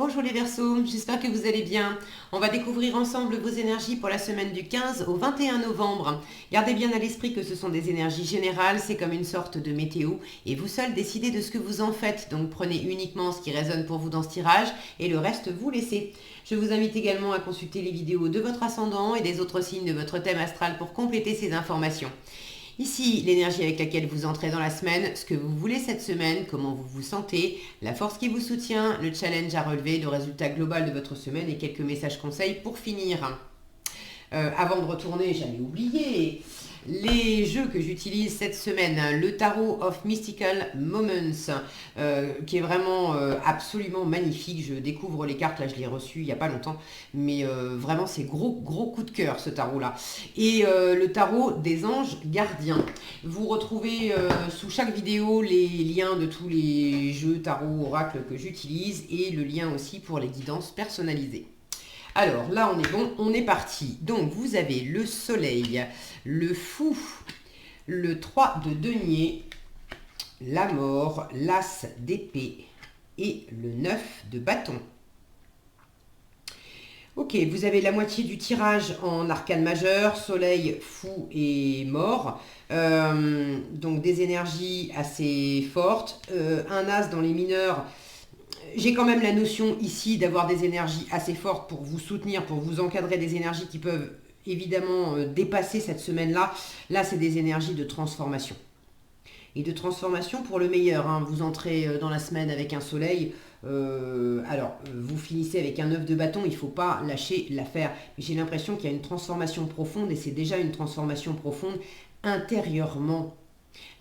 Bonjour les Verseaux, j'espère que vous allez bien. On va découvrir ensemble vos énergies pour la semaine du 15 au 21 novembre. Gardez bien à l'esprit que ce sont des énergies générales, c'est comme une sorte de météo et vous seul décidez de ce que vous en faites. Donc prenez uniquement ce qui résonne pour vous dans ce tirage et le reste vous laissez. Je vous invite également à consulter les vidéos de votre ascendant et des autres signes de votre thème astral pour compléter ces informations. Ici, l'énergie avec laquelle vous entrez dans la semaine, ce que vous voulez cette semaine, comment vous vous sentez, la force qui vous soutient, le challenge à relever, le résultat global de votre semaine et quelques messages conseils pour finir. Avant de retourner, j'avais oublié les jeux que j'utilise cette semaine. Le Tarot of Mystical Moments, qui est vraiment absolument magnifique. Je découvre les cartes, là je l'ai reçu il n'y a pas longtemps, mais vraiment c'est gros coup de cœur ce tarot-là. Et le Tarot des Anges Gardiens. Vous retrouvez sous chaque vidéo les liens de tous les jeux Tarot, Oracle que j'utilise et le lien aussi pour les guidances personnalisées. Alors là, on est bon, on est parti. Donc, vous avez le soleil, le fou, le 3 de denier, la mort, l'as d'épée et le 9 de bâton. Ok, vous avez la moitié du tirage en arcane majeur, soleil, fou et mort. Donc des énergies assez fortes. Un as dans les mineurs. J'ai quand même la notion ici d'avoir des énergies assez fortes pour vous soutenir, pour vous encadrer, des énergies qui peuvent évidemment dépasser cette semaine-là. Là, c'est des énergies de transformation. Et de transformation pour le meilleur. Hein. Vous entrez dans la semaine avec un soleil. Vous finissez avec un œuf de bâton. Il ne faut pas lâcher l'affaire. J'ai l'impression qu'il y a une transformation profonde et c'est déjà une transformation profonde intérieurement.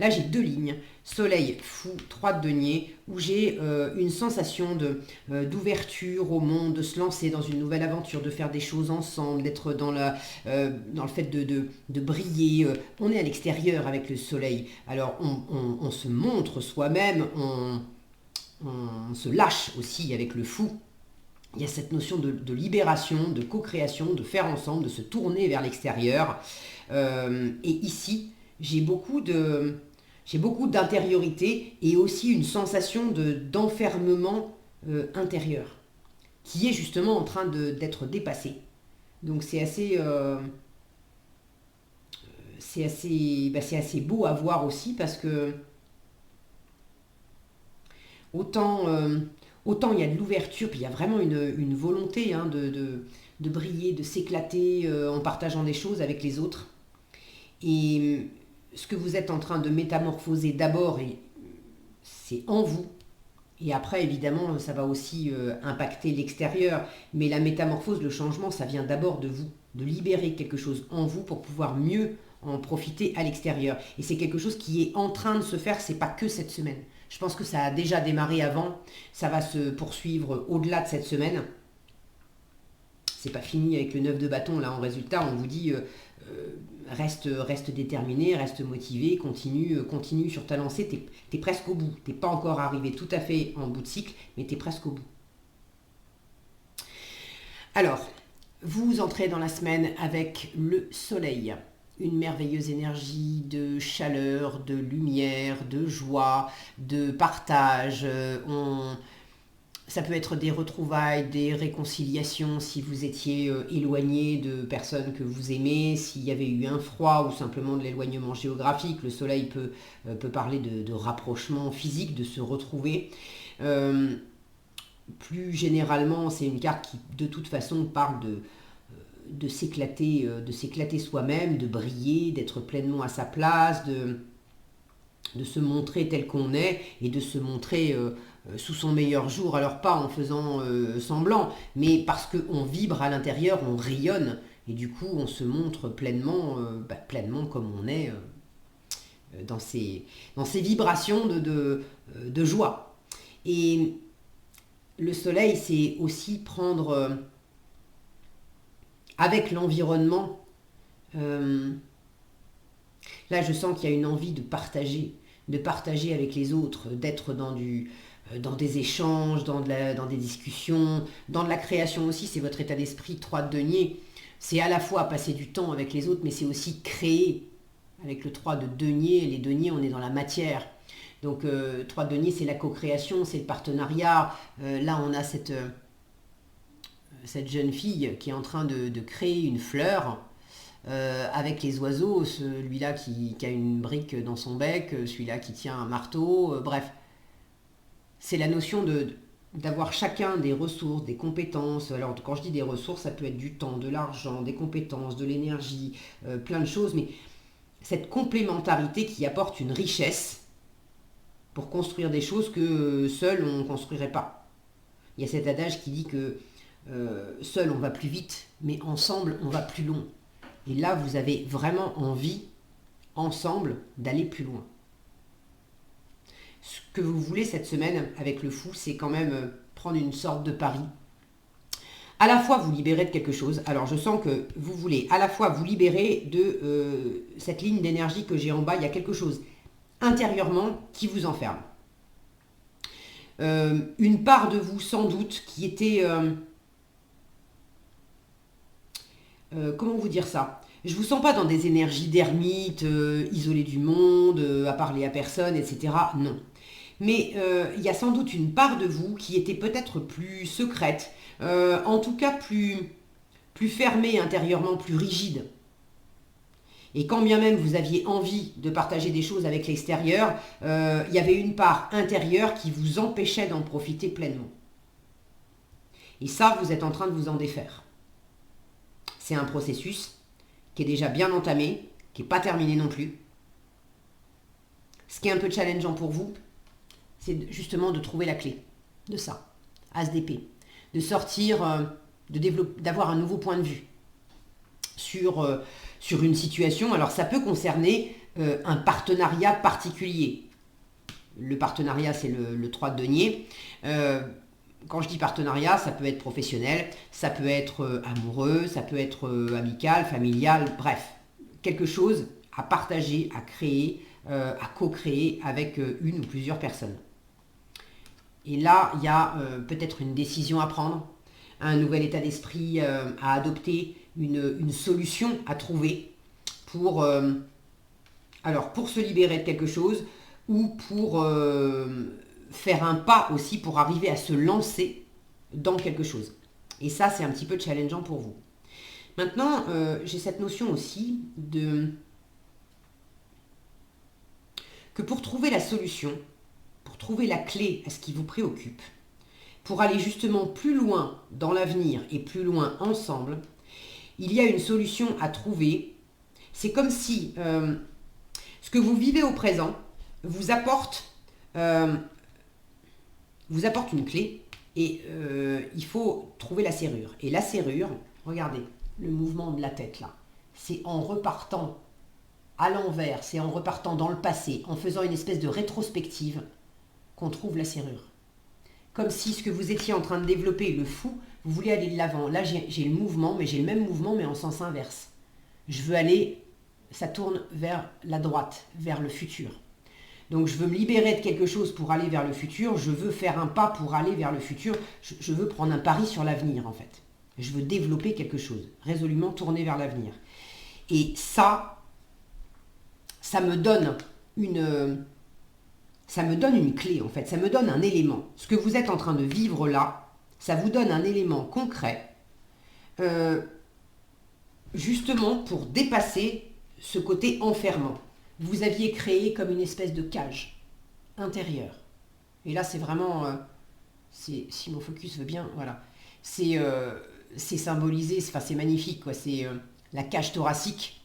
Là, j'ai deux lignes, soleil, fou, 3 de denier, où j'ai une sensation d'ouverture au monde, de se lancer dans une nouvelle aventure, de faire des choses ensemble, d'être dans le fait de briller. On est à l'extérieur avec le soleil, alors on se montre soi-même, on se lâche aussi avec le fou. Il y a cette notion de libération, de co-création, de faire ensemble, de se tourner vers l'extérieur. Et ici, j'ai beaucoup d'intériorité et aussi une sensation d'enfermement intérieur qui est justement en train d'être dépassé. Donc c'est assez beau à voir aussi parce que autant il y a de l'ouverture, puis il y a vraiment une volonté hein, de briller, de s'éclater en partageant des choses avec les autres. Et ce que vous êtes en train de métamorphoser d'abord, c'est en vous. Et après, évidemment, ça va aussi impacter l'extérieur. Mais la métamorphose, le changement, ça vient d'abord de vous. De libérer quelque chose en vous pour pouvoir mieux en profiter à l'extérieur. Et c'est quelque chose qui est en train de se faire, c'est pas que cette semaine. Je pense que ça a déjà démarré avant. Ça va se poursuivre au-delà de cette semaine. C'est pas fini avec le 9 de bâton. Là, en résultat, on vous dit reste déterminé, reste motivé, continue sur ta lancée. T'es presque au bout. T'es pas encore arrivé tout à fait en bout de cycle, mais t'es presque au bout. Alors, vous entrez dans la semaine avec le soleil. Une merveilleuse énergie de chaleur, de lumière, de joie, de partage. Ça peut être des retrouvailles, des réconciliations si vous étiez éloigné de personnes que vous aimez, s'il y avait eu un froid ou simplement de l'éloignement géographique. Le soleil peut parler de rapprochement physique, de se retrouver. Plus généralement, c'est une carte qui de toute façon parle de s'éclater soi-même, de briller, d'être pleinement à sa place, de se montrer tel qu'on est et de se montrer sous son meilleur jour. Alors pas en faisant semblant, mais parce qu'on vibre à l'intérieur, on rayonne et du coup on se montre pleinement comme on est dans ces vibrations de joie. Et le soleil, c'est aussi prendre avec l'environnement. Là, je sens qu'il y a une envie de partager avec les autres, d'être dans des échanges, dans des discussions, dans de la création aussi. C'est votre état d'esprit, 3 de denier. C'est à la fois passer du temps avec les autres, mais c'est aussi créer. Avec le 3 de denier, les deniers, on est dans la matière. Donc 3 de denier, c'est la co-création, c'est le partenariat. Là, on a cette jeune fille qui est en train de créer une fleur avec les oiseaux, celui-là qui a une brique dans son bec, celui-là qui tient un marteau, bref. C'est la notion d'avoir chacun des ressources, des compétences. Alors quand je dis des ressources, ça peut être du temps, de l'argent, des compétences, de l'énergie, plein de choses, mais cette complémentarité qui apporte une richesse pour construire des choses que seul on ne construirait pas. Il y a cet adage qui dit que seul on va plus vite, mais ensemble on va plus loin. Et là, vous avez vraiment envie, ensemble, d'aller plus loin. Ce que vous voulez cette semaine avec le fou, c'est quand même prendre une sorte de pari. À la fois vous libérer de quelque chose. Alors je sens que vous voulez à la fois vous libérer de cette ligne d'énergie que j'ai en bas. Il y a quelque chose intérieurement qui vous enferme. Une part de vous sans doute qui était... comment vous dire ça? Je vous sens pas dans des énergies d'ermite, isolé du monde, à parler à personne, etc. Non. Mais il y a sans doute une part de vous qui était peut-être plus secrète, en tout cas plus fermée intérieurement, plus rigide. Et quand bien même vous aviez envie de partager des choses avec l'extérieur, il y avait une part intérieure qui vous empêchait d'en profiter pleinement. Et ça, vous êtes en train de vous en défaire. C'est un processus qui est déjà bien entamé, qui n'est pas terminé non plus. Ce qui est un peu challengeant pour vous, c'est justement de trouver la clé de ça, As d'épée, de sortir, d'avoir un nouveau point de vue sur une situation. Alors ça peut concerner un partenariat particulier. Le partenariat, c'est le 3 de denier. Quand je dis partenariat, ça peut être professionnel, ça peut être amoureux, ça peut être amical, familial, bref. Quelque chose à partager, à créer, à co-créer avec une ou plusieurs personnes. Et là, il y a peut-être une décision à prendre, un nouvel état d'esprit à adopter, une solution à trouver pour se libérer de quelque chose ou pour... faire un pas aussi pour arriver à se lancer dans quelque chose. Et ça, c'est un petit peu challengeant pour vous. Maintenant, j'ai cette notion aussi que pour trouver la solution, pour trouver la clé à ce qui vous préoccupe, pour aller justement plus loin dans l'avenir et plus loin ensemble, il y a une solution à trouver. C'est comme si ce que vous vivez au présent vous apporte une clé et il faut trouver la serrure. Et la serrure, regardez, le mouvement de la tête là, c'est en repartant à l'envers, c'est en repartant dans le passé, en faisant une espèce de rétrospective qu'on trouve la serrure. Comme si ce que vous étiez en train de développer, le fou, vous voulez aller de l'avant. Là, j'ai le mouvement, mais j'ai le même mouvement, mais en sens inverse. Je veux aller, ça tourne vers la droite, vers le futur. Donc je veux me libérer de quelque chose pour aller vers le futur, je veux faire un pas pour aller vers le futur, je veux prendre un pari sur l'avenir en fait. Je veux développer quelque chose, résolument tourner vers l'avenir. Et ça me donne une clé en fait, ça me donne un élément. Ce que vous êtes en train de vivre là, ça vous donne un élément concret, justement pour dépasser ce côté enfermant. Vous aviez créé comme une espèce de cage intérieure. Et là, c'est vraiment... si mon focus veut bien, voilà. C'est symbolisé, enfin, c'est magnifique, quoi. C'est la cage thoracique.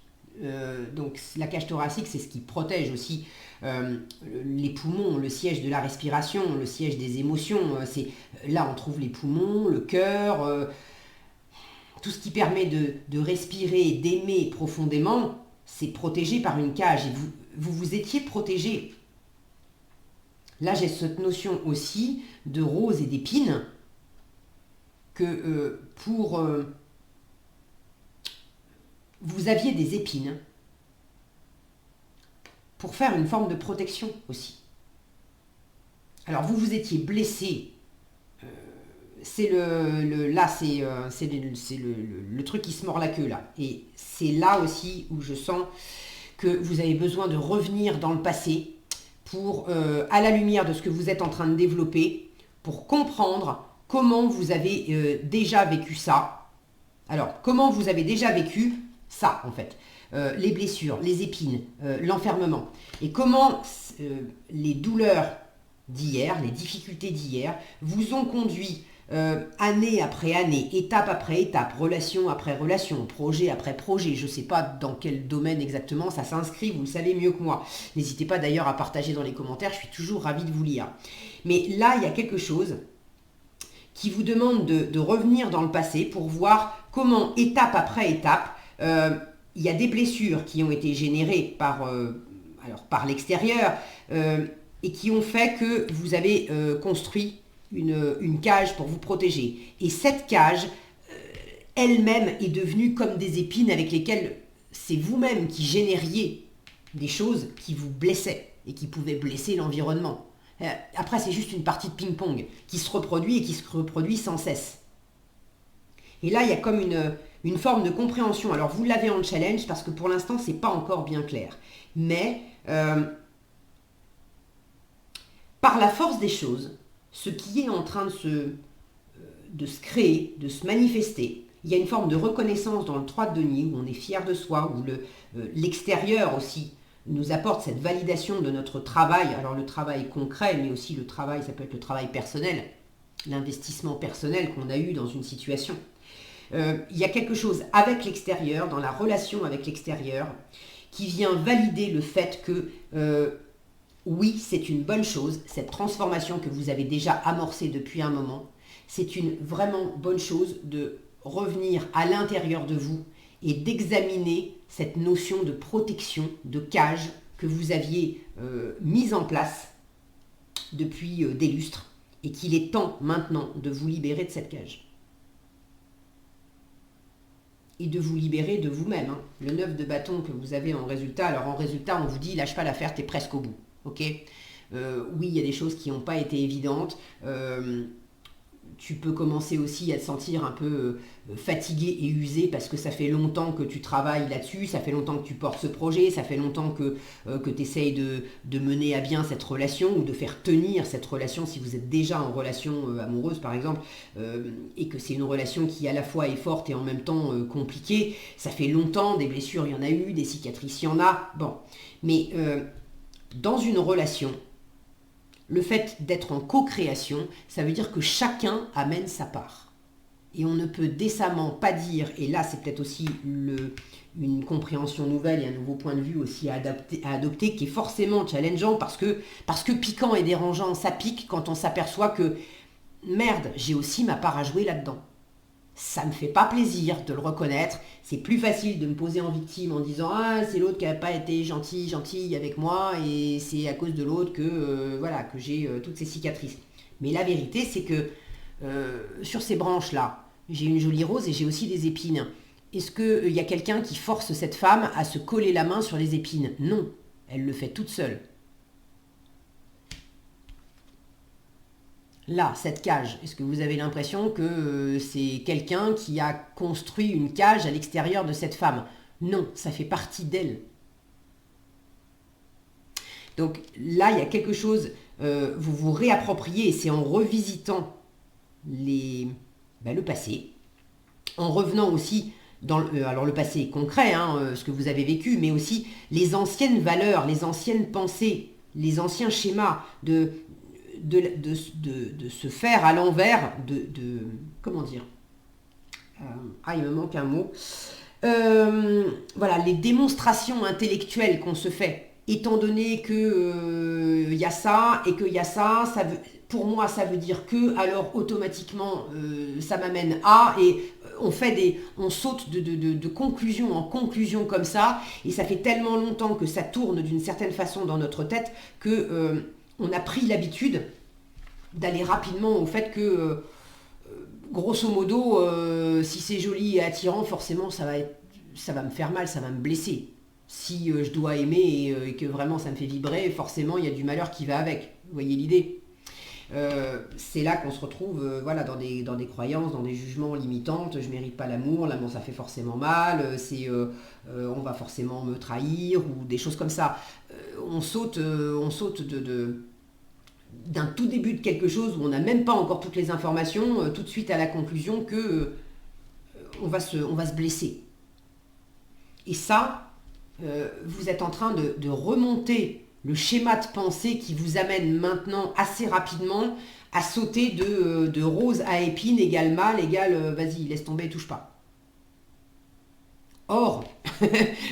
Donc, la cage thoracique, c'est ce qui protège aussi les poumons, le siège de la respiration, le siège des émotions. Là, on trouve les poumons, le cœur, tout ce qui permet de respirer, d'aimer profondément. C'est protégé par une cage et vous étiez protégé. Là, j'ai cette notion aussi de rose et d'épines que vous aviez des épines pour faire une forme de protection aussi. Alors, vous étiez blessé. C'est le truc qui se mord la queue là. Et c'est là aussi où je sens que vous avez besoin de revenir dans le passé pour, à la lumière de ce que vous êtes en train de développer, pour comprendre comment vous avez déjà vécu ça. Alors, comment vous avez déjà vécu ça, en fait. Les blessures, les épines, l'enfermement. Et comment les douleurs d'hier, les difficultés d'hier, vous ont conduit année après année, étape après étape, relation après relation, projet après projet. Je ne sais pas dans quel domaine exactement ça s'inscrit, vous le savez mieux que moi. N'hésitez pas d'ailleurs à partager dans les commentaires, je suis toujours ravie de vous lire. Mais là, il y a quelque chose qui vous demande de revenir dans le passé pour voir comment, étape après étape, il y a des blessures qui ont été générées par l'extérieur et qui ont fait que vous avez construit une cage pour vous protéger. Et cette cage, elle-même, est devenue comme des épines avec lesquelles c'est vous-même qui génériez des choses qui vous blessaient et qui pouvaient blesser l'environnement. Après, c'est juste une partie de ping-pong qui se reproduit et qui se reproduit sans cesse. Et là, il y a comme une forme de compréhension. Alors, vous l'avez en challenge parce que pour l'instant, c'est pas encore bien clair. Mais par la force des choses, ce qui est en train de se créer, de se manifester, il y a une forme de reconnaissance dans le 3 de denier où on est fier de soi, où l'extérieur aussi nous apporte cette validation de notre travail. Alors le travail concret, mais aussi le travail, ça peut être le travail personnel, l'investissement personnel qu'on a eu dans une situation. Il y a quelque chose avec l'extérieur, dans la relation avec l'extérieur, qui vient valider le fait que oui, c'est une bonne chose, cette transformation que vous avez déjà amorcée depuis un moment, c'est une vraiment bonne chose de revenir à l'intérieur de vous et d'examiner cette notion de protection, de cage que vous aviez mise en place depuis des lustres et qu'il est temps maintenant de vous libérer de cette cage. Et de vous libérer de vous-même. Hein. Le 9 de bâton que vous avez en résultat, alors en résultat, on vous dit lâche pas l'affaire, t'es presque au bout. Ok, oui, il y a des choses qui n'ont pas été évidentes. Tu peux commencer aussi à te sentir un peu fatigué et usé parce que ça fait longtemps que tu travailles là-dessus, ça fait longtemps que tu portes ce projet, ça fait longtemps que tu essayes de mener à bien cette relation ou de faire tenir cette relation si vous êtes déjà en relation amoureuse par exemple et que c'est une relation qui à la fois est forte et en même temps compliquée. Ça fait longtemps, des blessures il y en a eu, des cicatrices il y en a, bon. Mais dans une relation, le fait d'être en co-création, ça veut dire que chacun amène sa part. Et on ne peut décemment pas dire, et là c'est peut-être aussi une compréhension nouvelle et un nouveau point de vue aussi à adopter qui est forcément challengeant parce que piquant et dérangeant, ça pique quand on s'aperçoit que merde, j'ai aussi ma part à jouer là-dedans. Ça me fait pas plaisir de le reconnaître. C'est plus facile de me poser en victime en disant ah c'est l'autre qui n'a pas été gentil avec moi et c'est à cause de l'autre que que j'ai toutes ces cicatrices. Mais la vérité c'est que sur ces branches là, j'ai une jolie rose et j'ai aussi des épines. Est-ce qu'il y a quelqu'un qui force cette femme à se coller la main sur les épines? Non, elle le fait toute seule. Là, cette cage, est-ce que vous avez l'impression que c'est quelqu'un qui a construit une cage à l'extérieur de cette femme? Non, ça fait partie d'elle. Donc là, il y a quelque chose, vous vous réappropriez, et c'est en revisitant le passé, en revenant aussi dans alors le passé concret, ce que vous avez vécu, mais aussi les anciennes valeurs, les anciennes pensées, les anciens schémas de se faire à l'envers, comment dire, il me manque un mot, voilà, les démonstrations intellectuelles qu'on se fait, étant donné que y a ça et qu'il y a ça, pour moi ça veut dire que, alors automatiquement ça m'amène à, et on saute de conclusion en conclusion comme ça, et ça fait tellement longtemps que ça tourne d'une certaine façon dans notre tête que on a pris l'habitude d'aller rapidement au fait que, grosso modo, si c'est joli et attirant, forcément ça va me faire mal, ça va me blesser. Si je dois aimer et que vraiment ça me fait vibrer, forcément il y a du malheur qui va avec. Vous voyez l'idée ? C'est là qu'on se retrouve dans des croyances, dans des jugements limitantes. Je mérite pas l'amour ça fait forcément mal, on va forcément me trahir ou des choses comme ça. On saute d'un tout début de quelque chose où on n'a même pas encore toutes les informations, tout de suite à la conclusion que on va se blesser. Et ça, vous êtes en train de remonter le schéma de pensée qui vous amène maintenant assez rapidement à sauter de rose à épine égale mal égale vas-y, laisse tomber, touche pas. Or,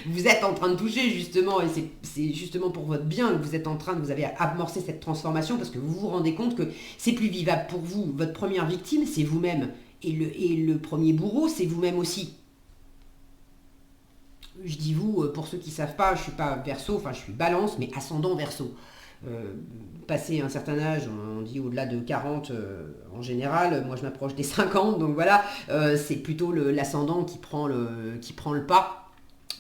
vous êtes en train de toucher justement, et c'est justement pour votre bien que vous avez amorcé cette transformation parce que vous vous rendez compte que c'est plus vivable pour vous. Votre première victime, c'est vous-même. Et le premier bourreau, c'est vous-même aussi. Je dis vous, pour ceux qui ne savent pas, je ne suis pas Verseau, enfin je suis Balance, mais ascendant Verseau. Passé un certain âge, on dit au-delà de 40 en général, moi je m'approche des 50, donc voilà, c'est plutôt l'ascendant qui prend le pas.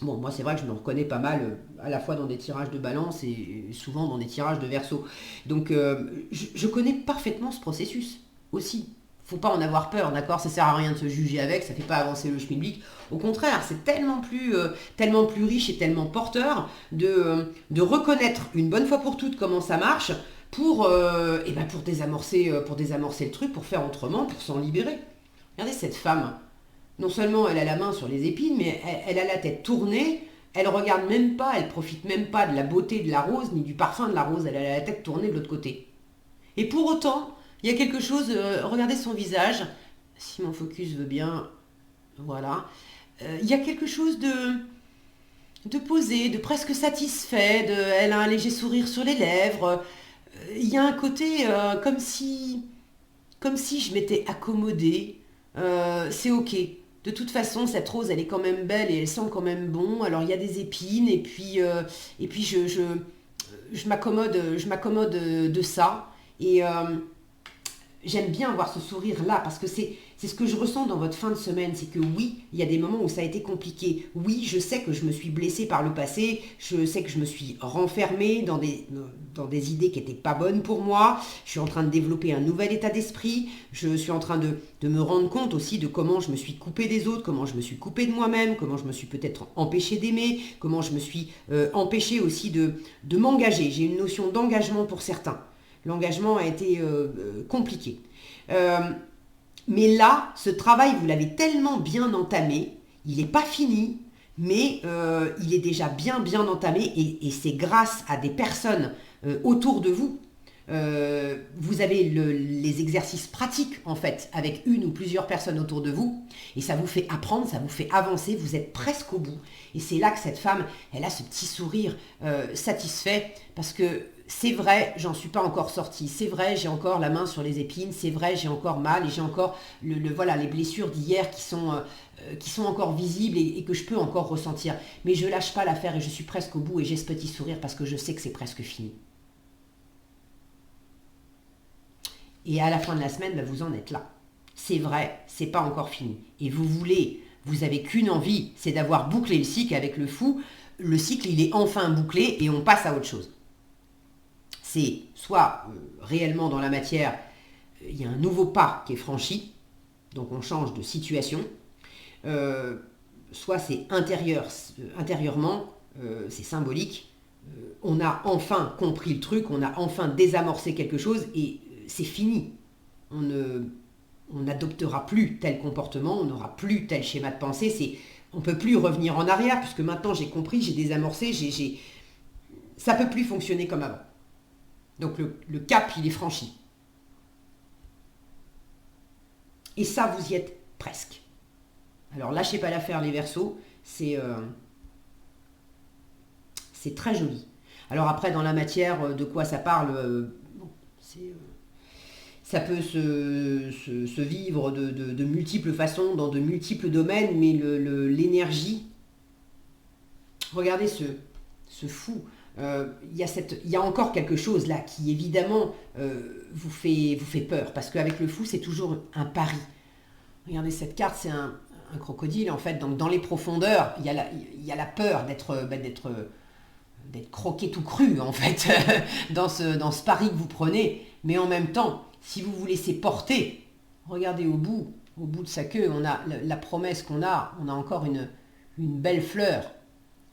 Bon, moi c'est vrai que je me reconnais pas mal, à la fois dans des tirages de Balance et souvent dans des tirages de Verseau. Donc je connais parfaitement ce processus aussi. Faut pas en avoir peur, d'accord? Ça sert à rien de se juger avec, ça fait pas avancer le schmilblick. Au contraire, c'est tellement plus riche et tellement porteur de reconnaître une bonne fois pour toutes comment ça marche pour désamorcer le truc, pour faire autrement, pour s'en libérer. Regardez cette femme. Non seulement elle a la main sur les épines, mais elle a la tête tournée, elle regarde même pas, elle profite même pas de la beauté de la rose, ni du parfum de la rose, elle a la tête tournée de l'autre côté. Et pour autant, il y a quelque chose, regardez son visage, si mon focus veut bien, voilà. Il y a quelque chose de posé, de presque satisfait, elle a un léger sourire sur les lèvres. Il y a un côté comme si je m'étais accommodée. C'est ok. De toute façon, cette rose, elle est quand même belle et elle sent quand même bon. Alors il y a des épines et puis je m'accommode de ça. Et j'aime bien voir ce sourire-là parce que c'est ce que je ressens dans votre fin de semaine. C'est que oui, il y a des moments où ça a été compliqué. Oui, je sais que je me suis blessée par le passé. Je sais que je me suis renfermée dans des idées qui n'étaient pas bonnes pour moi. Je suis en train de développer un nouvel état d'esprit. Je suis en train de me rendre compte aussi de comment je me suis coupée des autres, comment je me suis coupée de moi-même, comment je me suis peut-être empêchée d'aimer, comment je me suis empêchée aussi de m'engager. J'ai une notion d'engagement pour certains. L'engagement a été compliqué. Mais là, ce travail, vous l'avez tellement bien entamé, il n'est pas fini, mais il est déjà bien entamé et c'est grâce à des personnes autour de vous. Vous avez les exercices pratiques en fait avec une ou plusieurs personnes autour de vous et ça vous fait apprendre, ça vous fait avancer, vous êtes presque au bout et c'est là que cette femme, elle a ce petit sourire satisfait parce que c'est vrai, j'en suis pas encore sortie, c'est vrai, j'ai encore la main sur les épines, c'est vrai, j'ai encore mal et j'ai encore voilà, les blessures d'hier qui sont encore visibles et que je peux encore ressentir, mais je lâche pas l'affaire et je suis presque au bout et j'ai ce petit sourire parce que je sais que c'est presque fini. Et à la fin de la semaine, vous en êtes là. C'est vrai, c'est pas encore fini. Et vous avez qu'une envie, c'est d'avoir bouclé le cycle avec le fou. Le cycle, il est enfin bouclé et on passe à autre chose. C'est soit réellement dans la matière, il y a un nouveau pas qui est franchi, donc on change de situation. Soit c'est intérieurement, c'est symbolique. On a enfin compris le truc, on a enfin désamorcé quelque chose et c'est fini. On n'adoptera plus tel comportement, on n'aura plus tel schéma de pensée. On ne peut plus revenir en arrière puisque maintenant j'ai compris, j'ai désamorcé, ça ne peut plus fonctionner comme avant. Donc le cap, il est franchi. Et ça, vous y êtes presque. Alors lâchez pas l'affaire les Verseaux, c'est très joli. Alors après, dans la matière, de quoi ça parle, ça peut se vivre de multiples façons, dans de multiples domaines, mais l'énergie, regardez ce fou, il y a encore quelque chose là qui évidemment vous fait peur, parce qu'avec le fou, c'est toujours un pari. Regardez cette carte, c'est un crocodile, en fait, donc dans les profondeurs, il y a la peur d'être croqué tout cru, en fait, dans ce pari que vous prenez, mais en même temps, si vous vous laissez porter, regardez au bout de sa queue, on a la promesse qu'on a encore une belle fleur.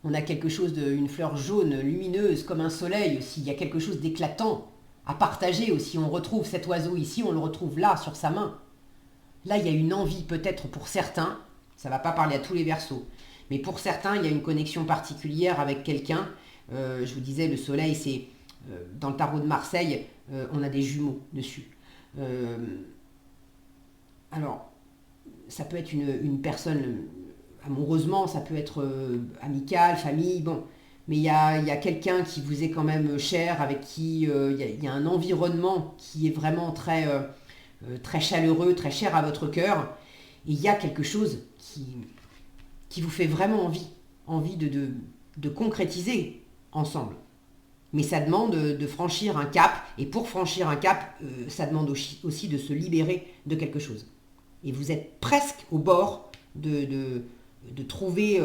On a quelque chose une fleur jaune, lumineuse, comme un soleil aussi. Il y a quelque chose d'éclatant à partager aussi. On retrouve cet oiseau ici, on le retrouve là, sur sa main. Là, il y a une envie peut-être pour certains, ça ne va pas parler à tous les Verseaux, mais pour certains, il y a une connexion particulière avec quelqu'un. Je vous disais, le soleil, c'est dans le tarot de Marseille, on a des jumeaux dessus. Alors, ça peut être une personne, amoureusement, ça peut être amical, famille, bon. Mais il y a quelqu'un qui vous est quand même cher, avec qui il y a un environnement qui est vraiment très chaleureux, très cher à votre cœur. Et il y a quelque chose qui vous fait vraiment envie de concrétiser ensemble. Mais ça demande de franchir un cap, et pour franchir un cap, ça demande aussi de se libérer de quelque chose. Et vous êtes presque au bord de trouver...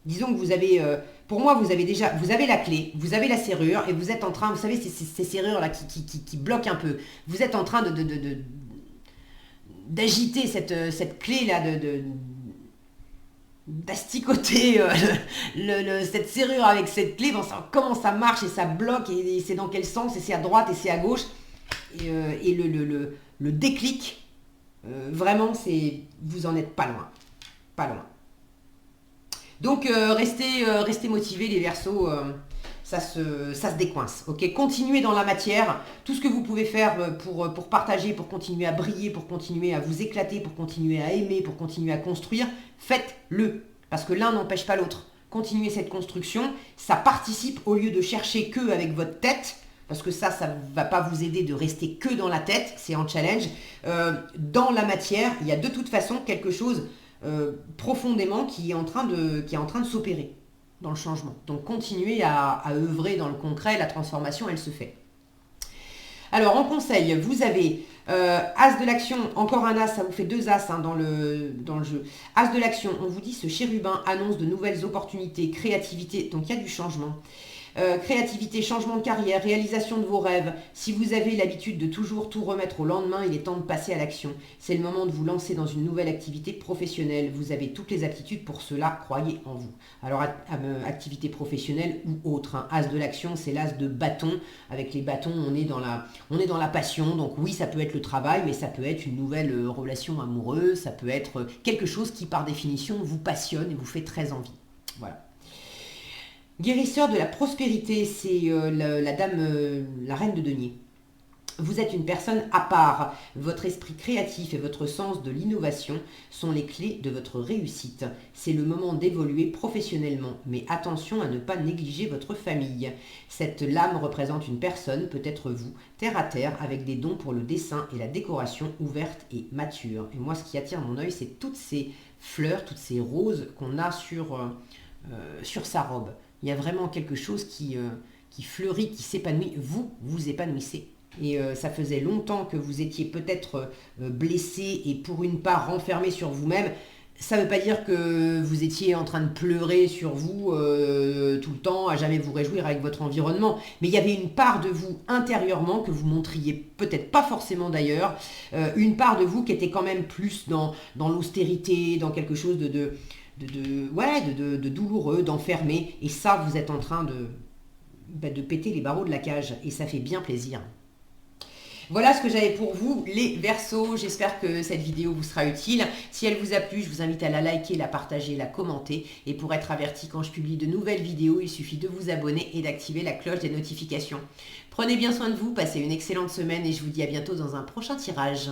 disons que vous avez... pour moi, vous avez la clé, vous avez la serrure, et vous êtes en train... Vous savez, ces serrures-là qui bloquent un peu. Vous êtes en train d'agiter cette clé-là, d'asticoter cette serrure avec cette clé, comment ça marche, et ça bloque, et c'est dans quel sens, et c'est à droite, et c'est à gauche. Et le déclic, vraiment, vous en êtes pas loin. Pas loin. Donc, restez motivés, les Verseaux, ça se décoince. Ok, continuez dans la matière. Tout ce que vous pouvez faire pour partager, pour continuer à briller, pour continuer à vous éclater, pour continuer à aimer, pour continuer à construire, faites-le. Parce que l'un n'empêche pas l'autre. Continuez cette construction. Ça participe, au lieu de chercher que avec votre tête, parce que ça ne va pas vous aider de rester que dans la tête, c'est en challenge. Dans la matière, il y a de toute façon quelque chose profondément qui est en train de s'opérer dans le changement. Donc continuez à œuvrer dans le concret, la transformation, elle se fait. Alors en conseil, vous avez As de l'action, encore un As, ça vous fait 2 As dans le jeu. As de l'action, on vous dit ce chérubin annonce de nouvelles opportunités, créativité, donc il y a du changement. Créativité, changement de carrière, réalisation de vos rêves. Si vous avez l'habitude de toujours tout remettre au lendemain, il est temps de passer à l'action. C'est le moment de vous lancer dans une nouvelle activité professionnelle. Vous avez toutes les aptitudes pour cela, croyez en vous. Alors, activité professionnelle ou autre. Hein. As de l'action, c'est l'as de bâton. Avec les bâtons, on est dans la passion. Donc oui, ça peut être le travail, mais ça peut être une nouvelle relation amoureuse. Ça peut être quelque chose qui, par définition, vous passionne et vous fait très envie. Voilà. Guérisseur de la prospérité, c'est la dame, la reine de denier. Vous êtes une personne à part. Votre esprit créatif et votre sens de l'innovation sont les clés de votre réussite. C'est le moment d'évoluer professionnellement, mais attention à ne pas négliger votre famille. Cette lame représente une personne, peut-être vous, terre à terre, avec des dons pour le dessin et la décoration ouverte et mature. Et moi, ce qui attire mon œil, c'est toutes ces fleurs, toutes ces roses qu'on a sur sa robe. Il y a vraiment quelque chose qui fleurit, qui s'épanouit. Vous épanouissez. Et ça faisait longtemps que vous étiez peut-être blessé et pour une part renfermé sur vous-même. Ça ne veut pas dire que vous étiez en train de pleurer sur vous tout le temps, à jamais vous réjouir avec votre environnement. Mais il y avait une part de vous intérieurement que vous montriez peut-être pas forcément d'ailleurs. Une part de vous qui était quand même plus dans l'austérité, dans quelque chose de douloureux, d'enfermé. Et ça, vous êtes en train de péter les barreaux de la cage. Et ça fait bien plaisir. Voilà ce que j'avais pour vous, les Verseaux. J'espère que cette vidéo vous sera utile. Si elle vous a plu, je vous invite à la liker, la partager, la commenter. Et pour être averti quand je publie de nouvelles vidéos, il suffit de vous abonner et d'activer la cloche des notifications. Prenez bien soin de vous, passez une excellente semaine et je vous dis à bientôt dans un prochain tirage.